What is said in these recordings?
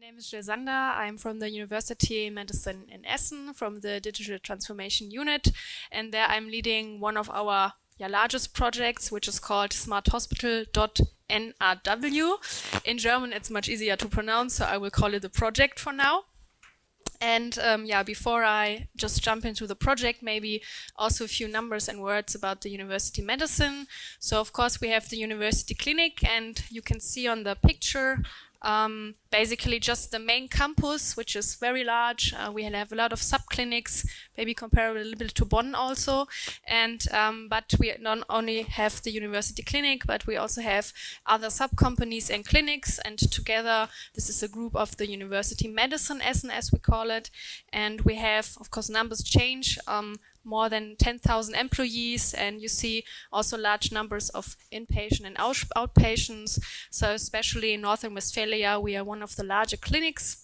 name is Jil Sander. I'm from the University of Medicine in Essen, from the Digital Transformation Unit, and there I'm leading one of our largest projects, which is called SmartHospital.NRW. In German, it's much easier to pronounce, so I will call it a project for now. And before I just jump into the project, maybe also a few numbers and words about the University Medicine. So, of course, we have the University Clinic, and you can see on the picture basically just the main campus, which is very large. We have a lot of subclinics, maybe comparable a little bit to Bonn also. And but we not only have the University Clinic, but we also have other sub-companies and clinics. And together, this is a group of the University Medicine Essen, as we call it. And we have, of course, numbers change. More than 10,000 employees, and you see also large numbers of inpatient and outpatients. So especially in North Rhine-Westphalia, we are one of the larger clinics.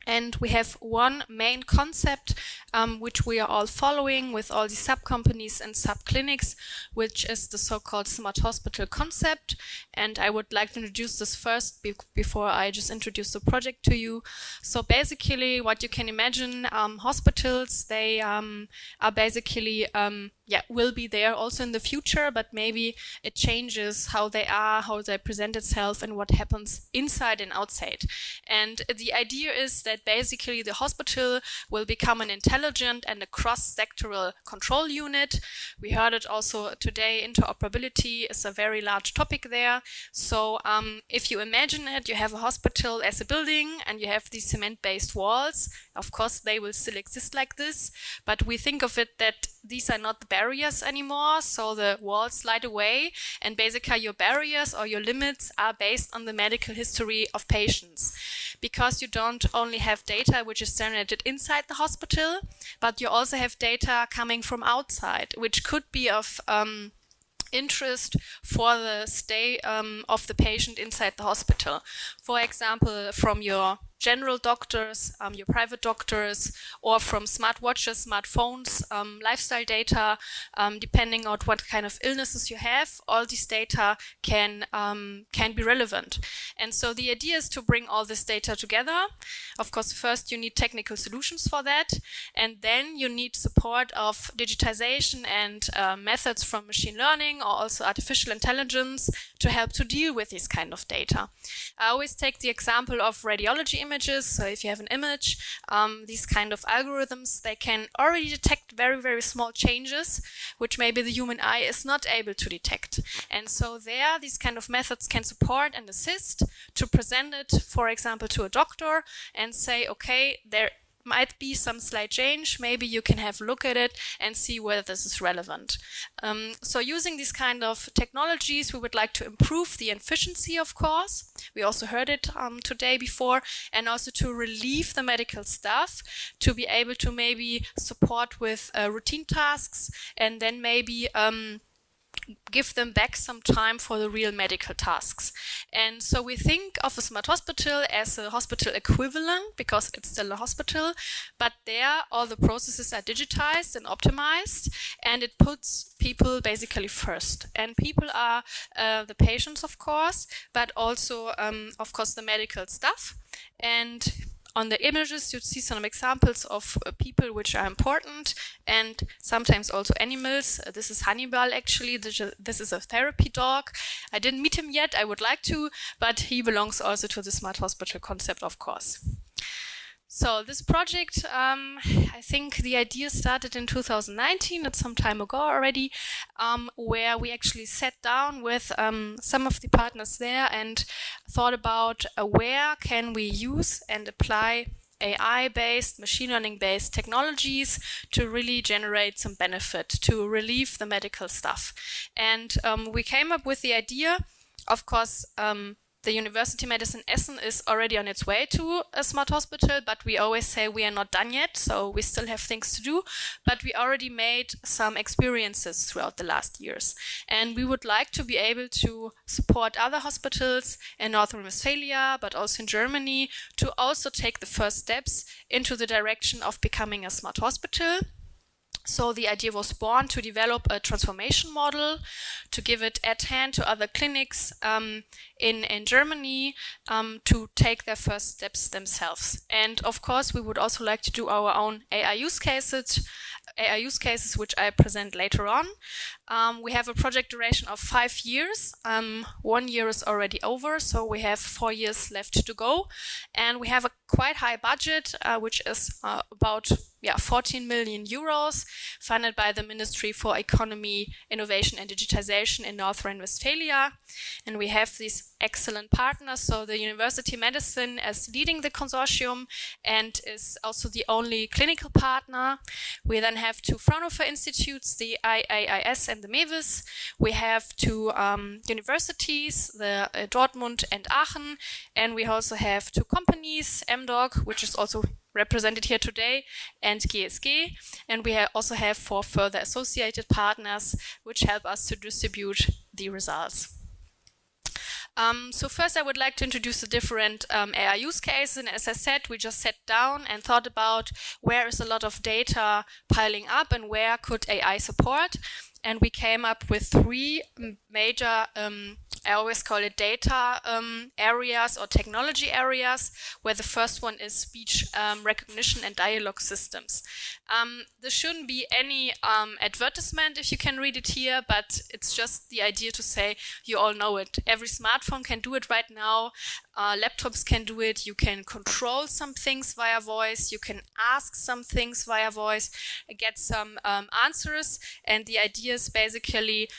And we have one main concept, which we are all following with all the sub-companies and sub-clinics, which is the so-called smart hospital concept. And I would like to introduce this first before I just introduce the project to you. So basically, what you can imagine, hospitals, they are basically will be there also in the future, but maybe it changes how they are, how they present itself, and what happens inside and outside. And the idea is that basically the hospital will become an intelligent and a cross-sectoral control unit. We heard it also today, interoperability is a very large topic there. So if you imagine it, you have a hospital as a building and you have these cement-based walls. Of course, they will still exist like this, but we think of it that these are not the barriers anymore, so the walls slide away, and basically your barriers or your limits are based on the medical history of patients. Because you don't only have data which is generated inside the hospital, but you also have data coming from outside, which could be of interest for the stay of the patient inside the hospital. For example, from your general doctors, your private doctors, or from smartwatches, smartphones, lifestyle data, depending on what kind of illnesses you have, all these data can be relevant. And so the idea is to bring all this data together. Of course, first you need technical solutions for that, and then you need support of digitization and methods from machine learning or also artificial intelligence to help to deal with this kind of data. I always take the example of radiology images. So if you have an image, these kind of algorithms, they can already detect very, very small changes, which maybe the human eye is not able to detect. And so there, these kind of methods can support and assist to present it, for example, to a doctor and say, okay, there might be some slight change. Maybe you can have a look at it and see whether this is relevant. So using these kind of technologies, we would like to improve the efficiency, of course. We also heard it today before, and also to relieve the medical staff to be able to maybe support with routine tasks, and then maybe give them back some time for the real medical tasks. And so we think of a smart hospital as a hospital equivalent, because it's still a hospital, but there all the processes are digitized and optimized, and it puts people basically first. And people are the patients, of course, but also, of course, the medical staff. And on the images, you see some examples of people which are important, and sometimes also animals. This is Hannibal, actually. This is a therapy dog. I didn't meet him yet. I would like to, but he belongs also to the smart hospital concept, of course. So this project, I think the idea started in 2019, that's some time ago already, where we actually sat down with some of the partners there and thought about where can we use and apply AI-based, machine learning-based technologies to really generate some benefit, to relieve the medical staff. And we came up with the idea, of course, the University Medicine Essen is already on its way to a smart hospital, but we always say we are not done yet, so we still have things to do. But we already made some experiences throughout the last years. And we would like to be able to support other hospitals in North Rhine-Westphalia, but also in Germany, to also take the first steps into the direction of becoming a smart hospital. So the idea was born to develop a transformation model, to give it at hand to other clinics in Germany to take their first steps themselves. And of course, we would also like to do our own AI use cases, which I present later on. We have a project duration of 5 years. 1 year is already over, so we have 4 years left to go. And we have a quite high budget, which is about 14 million euros, funded by the Ministry for Economy, Innovation and Digitization in North Rhine-Westphalia. And we have these excellent partners. So the University Medicine is leading the consortium and is also the only clinical partner. We then have 2 Fraunhofer institutes, the IAIS and the MEWIS. We have 2 universities, the Dortmund and Aachen. And we also have 2 companies, MDOC, which is also represented here today, and GSG. And we also have 4 further associated partners, which help us to distribute the results. So first I would like to introduce the different AI use cases. And as I said, we just sat down and thought about where is a lot of data piling up and where could AI support. And we came up with 3 major, I always call it data areas or technology areas, where the first one is speech recognition and dialogue systems. There shouldn't be any advertisement if you can read it here, but it's just the idea to say you all know it. Every smartphone can do it right now. Laptops can do it. You can control some things via voice. You can ask some things via voice, get some answers. And the idea is basically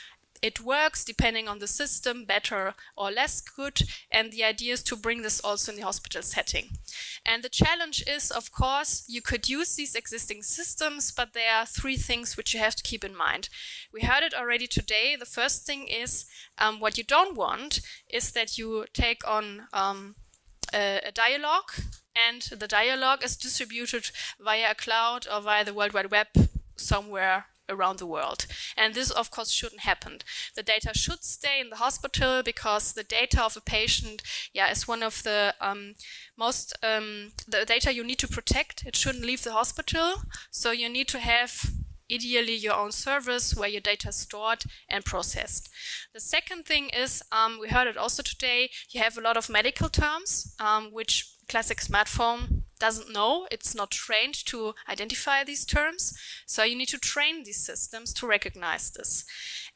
it works depending on the system, better or less good. And the idea is to bring this also in the hospital setting. And the challenge is, of course, you could use these existing systems, but there are 3 things which you have to keep in mind. We heard it already today. The first thing is what you don't want is that you take on a dialogue, and the dialogue is distributed via a cloud or via the World Wide Web somewhere around the world. And this, of course, shouldn't happen. The data should stay in the hospital because the data of a patient, is one of the the data you need to protect. It shouldn't leave the hospital. So you need to have ideally your own service where your data is stored and processed. The second thing is, we heard it also today, you have a lot of medical terms, which classic smartphone doesn't know. It's not trained to identify these terms. So you need to train these systems to recognize this.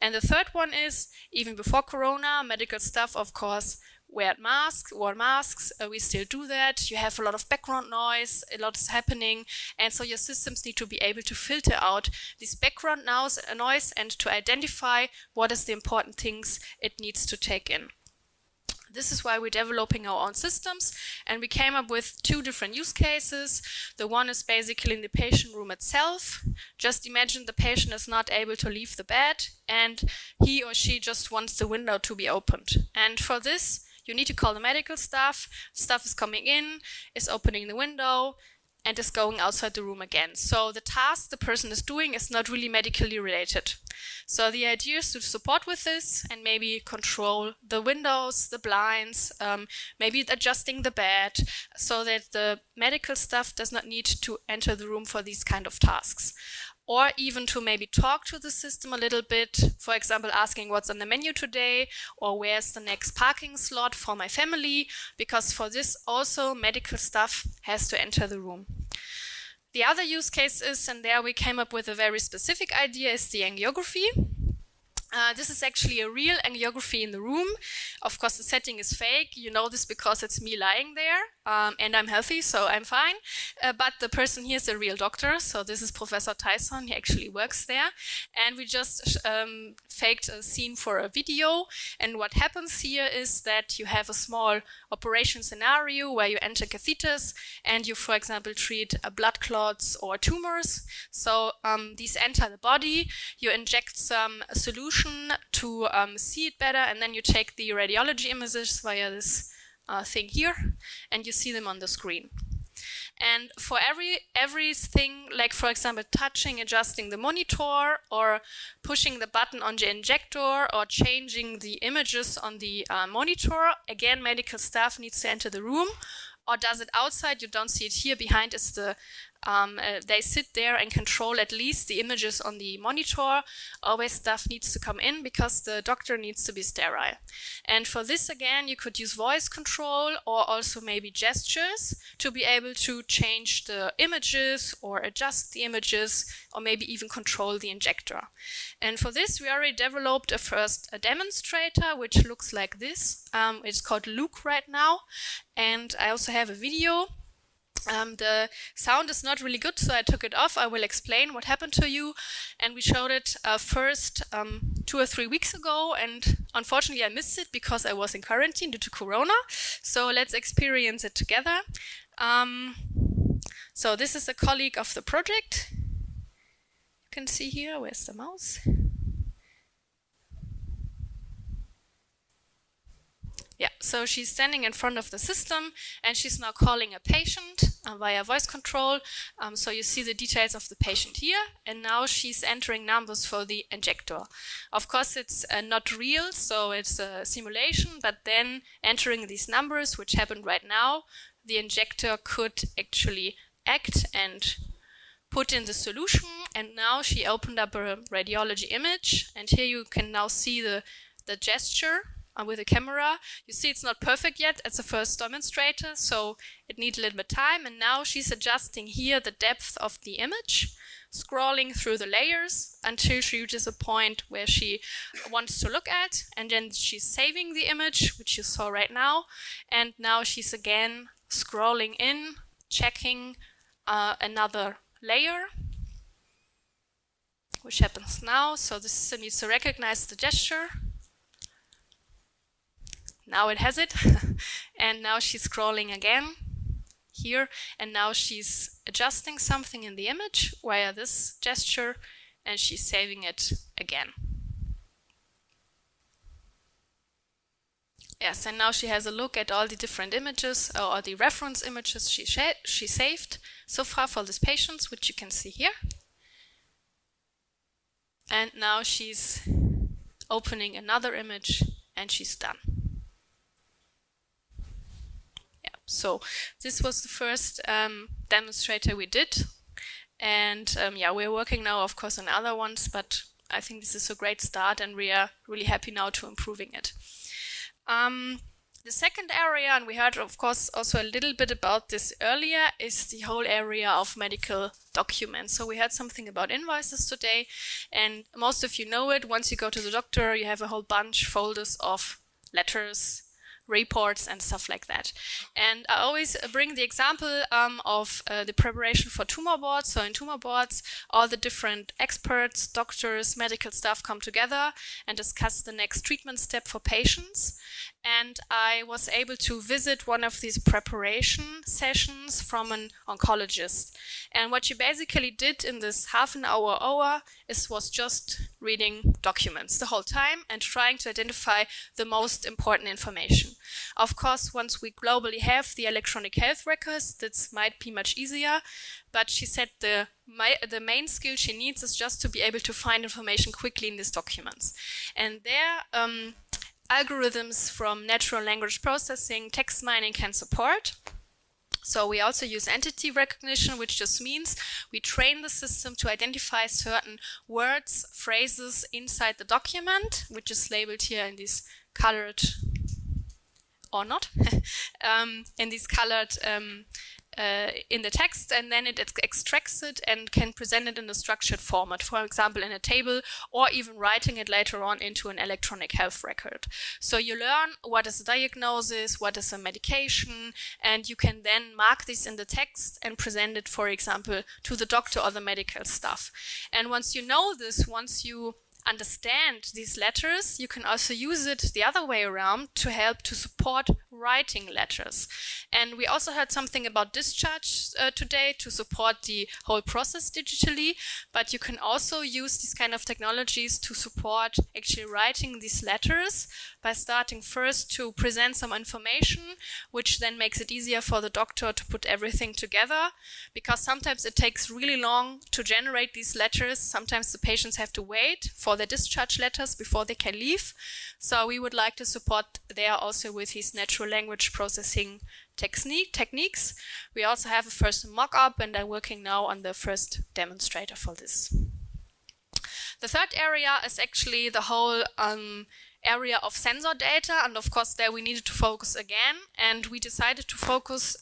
And the third one is, even before Corona, medical staff, of course, wore masks. We still do that. You have a lot of background noise, a lot is happening. And so your systems need to be able to filter out this background noise and to identify what is the important things it needs to take in. This is why we're developing our own systems, and we came up with 2 different use cases. The one is basically in the patient room itself. Just imagine the patient is not able to leave the bed, and he or she just wants the window to be opened. And for this, you need to call the medical staff. Staff is coming in, is opening the window, and is going outside the room again. So the task the person is doing is not really medically related. So the idea is to support with this and maybe control the windows, the blinds, maybe adjusting the bed so that the medical staff does not need to enter the room for these kind of tasks. Or even to maybe talk to the system a little bit, for example, asking what's on the menu today, or where's the next parking slot for my family, because for this also medical staff has to enter the room. The other use case is, and there we came up with a very specific idea, is the angiography. This is actually a real angiography in the room. Of course, the setting is fake. You know this because it's me lying there, and I'm healthy, so I'm fine. But the person here is a real doctor, so this is Professor Tyson. He actually works there. And we just faked a scene for a video. And what happens here is that you have a small operation scenario where you enter catheters and you, for example, treat blood clots or tumors. So these enter the body. You inject some solution to see it better, and then you take the radiology images via this thing here, and you see them on the screen. And for everything, like for example, touching, adjusting the monitor, or pushing the button on the injector, or changing the images on the monitor, again, medical staff needs to enter the room, or does it outside. You don't see it here. Behind is the they sit there and control at least the images on the monitor. Always stuff needs to come in because the doctor needs to be sterile. And for this, again, you could use voice control or also maybe gestures to be able to change the images or adjust the images or maybe even control the injector. And for this, we already developed a demonstrator, which looks like this. It's called Luke right now. And I also have a video. The sound is not really good, so I took it off. I will explain what happened to you. And we showed it first 2 or 3 weeks ago, and unfortunately I missed it because I was in quarantine due to Corona. So let's experience it together. So this is a colleague of the project. You can see here, where's the mouse? Yeah, so she's standing in front of the system and she's now calling a patient via voice control. So you see the details of the patient here, and now she's entering numbers for the injector. Of course, it's not real, so it's a simulation, but then entering these numbers, which happened right now, the injector could actually act and put in the solution. And now she opened up a radiology image, and here you can now see the gesture with the camera. You see it's not perfect yet. It's the first demonstrator, so it needs a little bit of time. And now she's adjusting here the depth of the image, scrolling through the layers until she reaches a point where she wants to look at. And then she's saving the image, which you saw right now. And now she's again scrolling in, checking another layer, which happens now. So the system needs to recognize the gesture. Now it has it, and now she's scrolling again here, and now she's adjusting something in the image via this gesture, and she's saving it again. Yes, and now she has a look at all the different images or the reference images she saved so far for this patient, which you can see here. And now she's opening another image, and she's done. So this was the first demonstrator we did, and yeah, we're working now, of course, on other ones, but I think this is a great start, and we are really happy now to improving it. The second area, and we heard, of course, also a little bit about this earlier, is the whole area of medical documents. So we had something about invoices today, and most of you know it. Once you go to the doctor, you have a whole bunch, folders of letters, reports and stuff like that. And I always bring the example of the preparation for tumor boards. So in tumor boards, all the different experts, doctors, medical staff come together and discuss the next treatment step for patients. And I was able to visit one of these preparation sessions from an oncologist. And what she basically did in this half an hour was just reading documents the whole time and trying to identify the most important information. Of course, once we globally have the electronic health records, this might be much easier. But she said the main skill she needs is just to be able to find information quickly in these documents. And there, algorithms from natural language processing, text mining can support. So we also use entity recognition, which just means we train the system to identify certain words, phrases inside the document, which is labeled here in these colored, or not, in these colored in the text, and then it extracts it and can present it in a structured format, for example in a table, or even writing it later on into an electronic health record. So you learn what is a diagnosis, what is a medication, and you can then mark this in the text and present it, for example, to the doctor or the medical staff. And once you know this, once you understand these letters, you can also use it the other way around to help to support writing letters. And we also heard something about discharge today to support the whole process digitally, but you can also use these kind of technologies to support actually writing these letters by starting first to present some information, which then makes it easier for the doctor to put everything together, because sometimes it takes really long to generate these letters. Sometimes the patients have to wait for for their discharge letters before they can leave. So we would like to support there also with these natural language processing techniques. We also have a first mock-up and are working now on the first demonstrator for this. The third area is actually the whole area of sensor data, and of course there we needed to focus again, and we decided to focus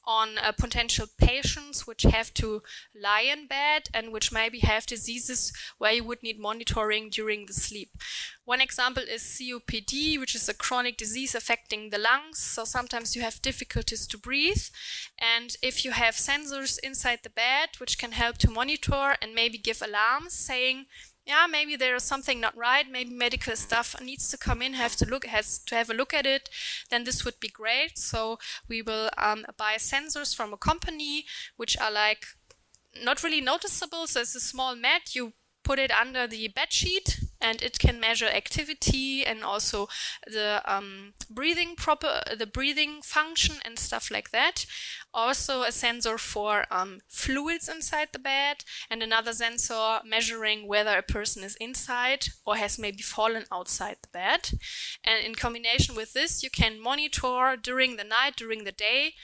on potential patients which have to lie in bed and which maybe have diseases where you would need monitoring during the sleep. One example is COPD, which is a chronic disease affecting the lungs, so sometimes you have difficulties to breathe, and if you have sensors inside the bed which can help to monitor and maybe give alarms saying, yeah, maybe there is something not right, maybe medical staff needs to come in, has to have a look at it, then this would be great. So we will buy sensors from a company which are like not really noticeable. So it's a small mat, you put it under the bed sheet and it can measure activity and also the breathing function and stuff like that. Also a sensor for fluids inside the bed, and another sensor measuring whether a person is inside or has maybe fallen outside the bed. And in combination with this, you can monitor during the night, during the day.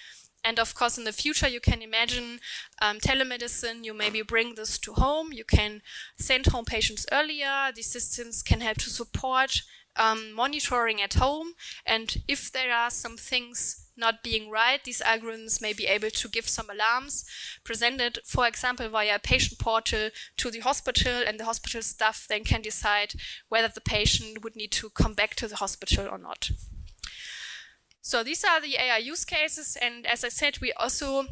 And of course, in the future, you can imagine telemedicine. You maybe bring this to home. You can send home patients earlier. These systems can help to support monitoring at home. And if there are some things not being right, these algorithms may be able to give some alarms presented, for example, via a patient portal to the hospital, and the hospital staff then can decide whether the patient would need to come back to the hospital or not. So these are the AI use cases, and as I said, we also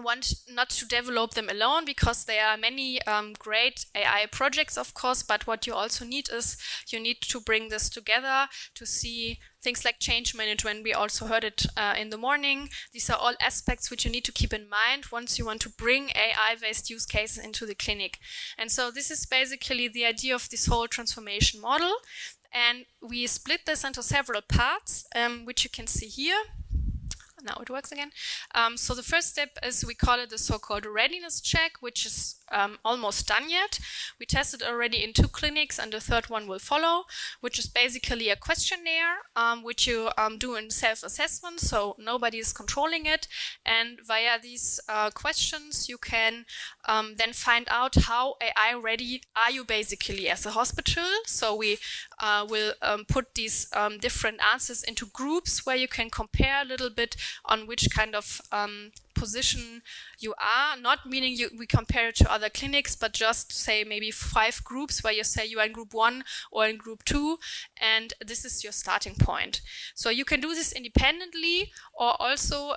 want not to develop them alone because there are many great AI projects, of course, but what you also need is you need to bring this together to see things like change management. We also heard it in the morning. These are all aspects which you need to keep in mind once you want to bring AI-based use cases into the clinic. And so this is basically the idea of this whole transformation model. And we split this into several parts, which you can see here. Now it works again. So the first step is, we call it the so-called readiness check, which is almost done yet. We tested already in 2 clinics, and the third one will follow, which is basically a questionnaire which you do in self-assessment, so nobody is controlling it. And via these questions, you can then find out how AI ready are you basically as a hospital. So we will put these different answers into groups where you can compare a little bit on which kind of position you are, not meaning we compare it to other clinics, but just say maybe 5 groups where you say you are in group 1 or in group 2, and this is your starting point. So you can do this independently, or also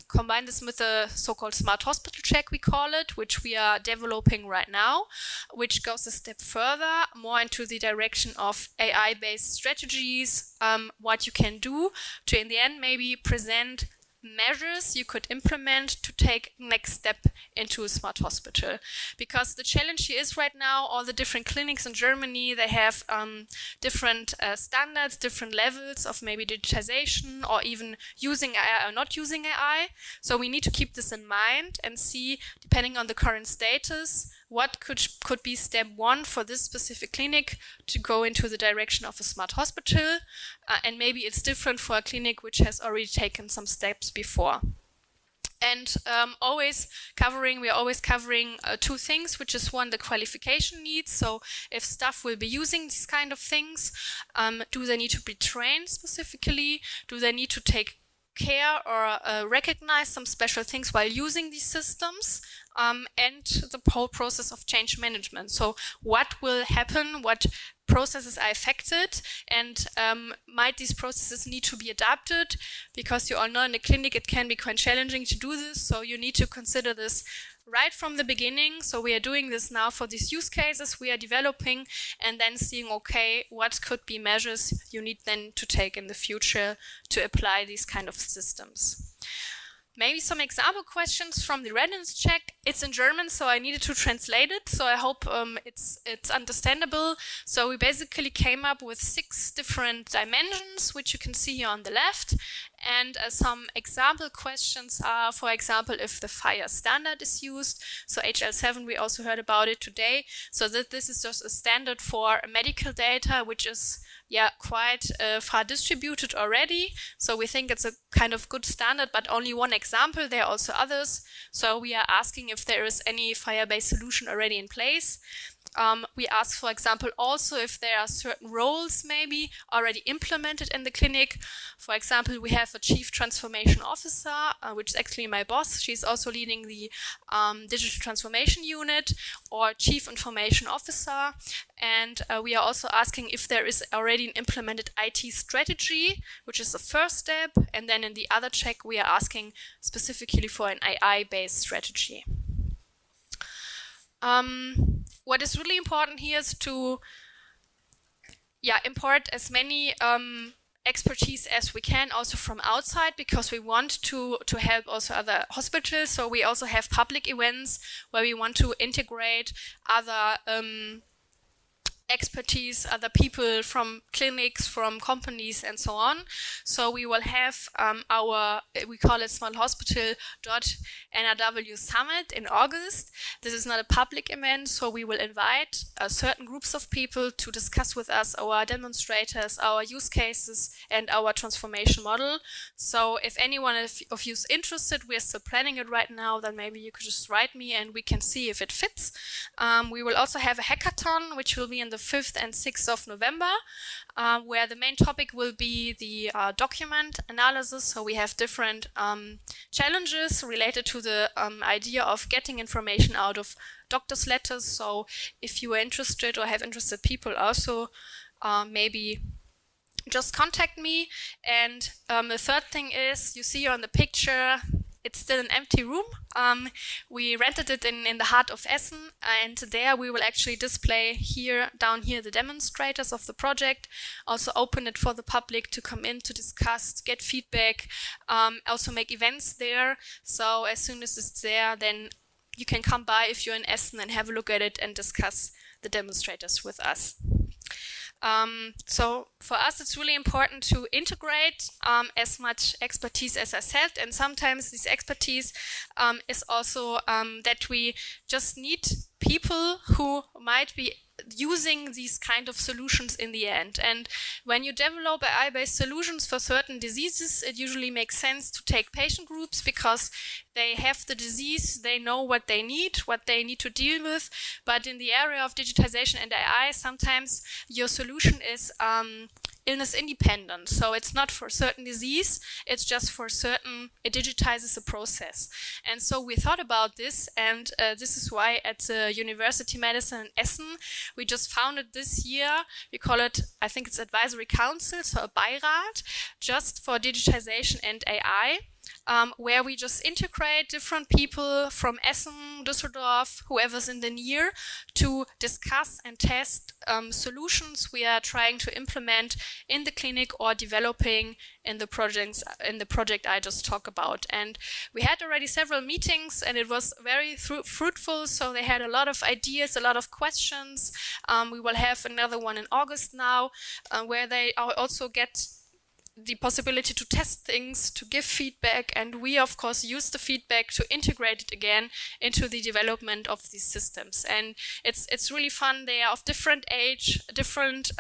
combine this with a so-called smart hospital check, we call it, which we are developing right now, which goes a step further, more into the direction of AI-based strategies, what you can do to, in the end, maybe present measures you could implement to take next step into a smart hospital. Because the challenge here is right now, all the different clinics in Germany, they have different standards, different levels of maybe digitization, or even using AI or not using AI. So we need to keep this in mind and see, depending on the current status, what could be step 1 for this specific clinic to go into the direction of a smart hospital. And maybe it's different for a clinic which has already taken some steps before. And we are always covering 2 things, which is 1, the qualification needs. So if staff will be using these kind of things, do they need to be trained specifically? Do they need to take care or recognize some special things while using these systems? And the whole process of change management. So what will happen? What processes are affected? And might these processes need to be adapted? Because you all know in the clinic it can be quite challenging to do this. So you need to consider this right from the beginning. So we are doing this now for these use cases we are developing, and then seeing, okay, what could be measures you need then to take in the future to apply these kind of systems. Maybe some example questions from the readiness check. It's in German, so I needed to translate it. So I hope it's understandable. So we basically came up with 6 different dimensions, which you can see here on the left. And some example questions are, for example, if the fire standard is used. So HL7, we also heard about it today. So that this is just a standard for medical data, which is quite far distributed already. So we think it's a kind of good standard, but only one example. There are also others. So we are asking if there is any fire-based solution already in place. We ask, for example, also if there are certain roles maybe already implemented in the clinic. For example, we have a chief transformation officer, which is actually my boss. She's also leading the digital transformation unit, or chief information officer. And we are also asking if there is already an implemented IT strategy, which is the first step. And then in the other check, we are asking specifically for an AI-based strategy. What is really important here is to import as many expertise as we can also from outside, because we want to help also other hospitals. So we also have public events where we want to integrate other expertise, other people from clinics, from companies, and so on. So we will have we call it SmartHospital.NRW Summit in August. This is not a public event, so we will invite certain groups of people to discuss with us our demonstrators, our use cases, and our transformation model. So if anyone of you is interested, we're still planning it right now, then maybe you could just write me and we can see if it fits. We will also have a hackathon, which will be in the 5th and 6th of November, where the main topic will be the document analysis. So we have different challenges related to the idea of getting information out of doctor's letters. So if you are interested or have interested people also, maybe just contact me. And the third thing is, you see on the picture, it's still an empty room. We rented it in the heart of Essen, and there we will actually display down here the demonstrators of the project, also open it for the public to come in, to discuss, to get feedback, also make events there. So as soon as it's there, then you can come by if you're in Essen and have a look at it and discuss the demonstrators with us. So for us, it's really important to integrate as much expertise as I said, and sometimes this expertise is also that we just need people who might be using these kind of solutions in the end. And when you develop AI-based solutions for certain diseases, it usually makes sense to take patient groups, because they have the disease, they know what they need to deal with. But in the area of digitization and AI, sometimes your solution is illness independent. So it's not for certain disease, it's just for certain, it digitizes a process. And so we thought about this, and this is why at the University Medicine in Essen, we just founded this year, we call it, I think it's Advisory Council, so a Beirat, just for digitization and AI. Where we just integrate different people from Essen, Düsseldorf, whoever's in the near, to discuss and test solutions we are trying to implement in the clinic or developing in the project I just talked about. And we had already several meetings, and it was very fruitful. So they had a lot of ideas, a lot of questions. We will have another one in August now, where they also get the possibility to test things, to give feedback, and we of course use the feedback to integrate it again into the development of these systems. And it's really fun. They are of different age, different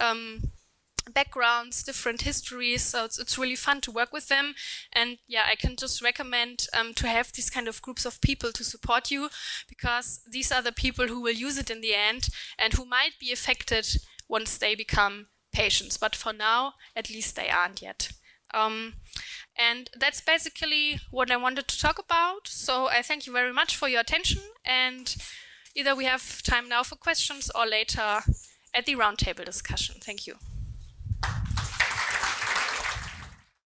backgrounds, different histories, so it's really fun to work with them. And yeah, I can just recommend to have these kind of groups of people to support you, because these are the people who will use it in the end and who might be affected once they become patients, but for now, at least they aren't yet. And that's basically what I wanted to talk about. So I thank you very much for your attention, and either we have time now for questions or later at the roundtable discussion. Thank you.